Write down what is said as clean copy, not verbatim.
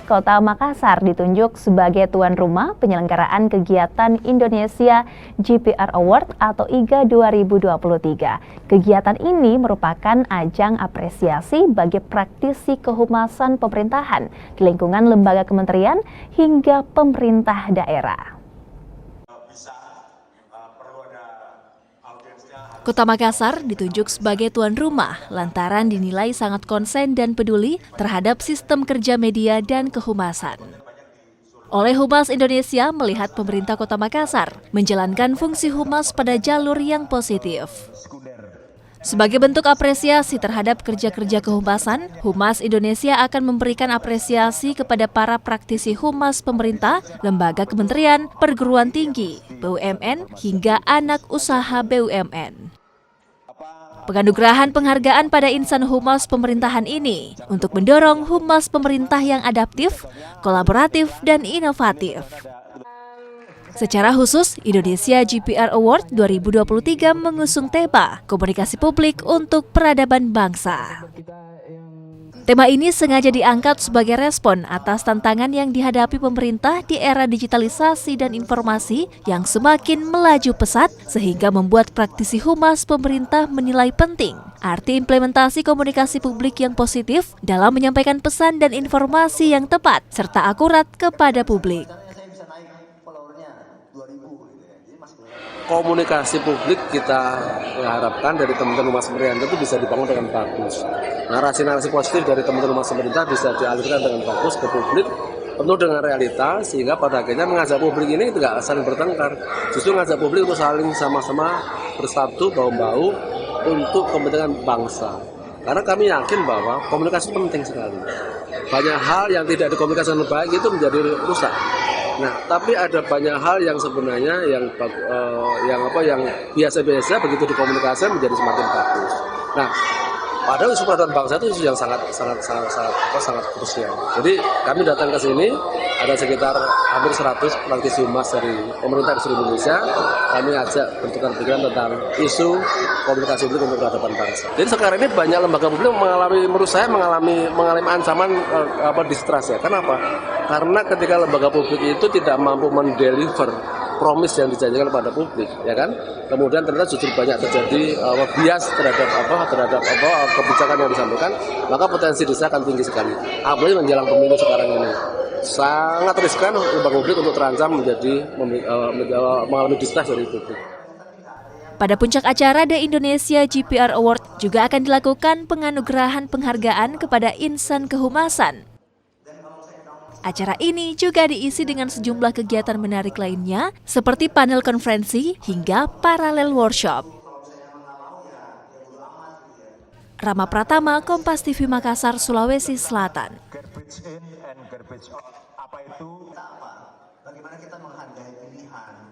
Kota Makassar ditunjuk sebagai tuan rumah penyelenggaraan kegiatan Indonesia GPR Award atau IGA 2023. Kegiatan ini merupakan ajang apresiasi bagi praktisi kehumasan pemerintahan di lingkungan lembaga kementerian hingga pemerintah daerah. Kota Makassar ditunjuk sebagai tuan rumah lantaran dinilai sangat konsen dan peduli terhadap sistem kerja media dan kehumasan. Oleh Humas Indonesia melihat pemerintah Kota Makassar menjalankan fungsi humas pada jalur yang positif. Sebagai bentuk apresiasi terhadap kerja-kerja kehumasan, Humas Indonesia akan memberikan apresiasi kepada para praktisi humas pemerintah, lembaga kementerian, perguruan tinggi, BUMN, hingga anak usaha BUMN. Penganugerahan penghargaan pada insan humas pemerintahan ini untuk mendorong humas pemerintah yang adaptif, kolaboratif, dan inovatif. Secara khusus, Indonesia GPR Award 2023 mengusung tema Komunikasi Publik untuk Peradaban Bangsa. Tema ini sengaja diangkat sebagai respon atas tantangan yang dihadapi pemerintah di era digitalisasi dan informasi yang semakin melaju pesat sehingga membuat praktisi humas pemerintah menilai penting arti implementasi komunikasi publik yang positif dalam menyampaikan pesan dan informasi yang tepat serta akurat kepada publik. Komunikasi publik kita harapkan dari teman-teman humas pemerintah itu bisa dibangun dengan bagus. Narasi-narasi positif dari teman-teman humas pemerintah bisa dialirkan dengan bagus ke publik, penuh dengan realita, sehingga pada akhirnya mengajak publik ini tidak saling bertengkar. Justru mengajak publik untuk saling sama-sama bersatu, bahu-bahu untuk kepentingan bangsa. Karena kami yakin bahwa komunikasi penting sekali. Banyak hal yang tidak dikomunikasikan dengan baik itu menjadi rusak. Nah, tapi ada banyak hal yang sebenarnya yang biasa-biasa begitu dikomunikasikan menjadi semakin bagus. Nah, padahal isu peradaban bangsa itu isu yang sangat krusial. Jadi kami datang ke sini ada sekitar hampir 100 praktisi humas dari pemerintah di seluruh Indonesia. Kami ajak bertukar pikiran tentang isu komunikasi publik untuk peradaban bangsa. Jadi sekarang ini banyak lembaga publik mengalami ancaman distrust ya. Kenapa? Karena ketika lembaga publik itu tidak mampu mendeliver promis yang dijanjikan kepada publik, ya kan? Kemudian ternyata justru banyak terjadi bias terhadap kebijakan yang disampaikan, maka potensi distrust akan tinggi sekali. Apalagi menjelang pemilu sekarang ini, sangat riskan lembaga publik untuk terancam mengalami distrust dari publik. Pada puncak acara The Indonesia GPR Award juga akan dilakukan penganugerahan penghargaan kepada insan kehumasan. Acara ini juga diisi dengan sejumlah kegiatan menarik lainnya seperti panel konferensi hingga paralel workshop. Rama Pratama, Kompas TV Makassar, Sulawesi Selatan. Bagaimana kita menghargai pilihan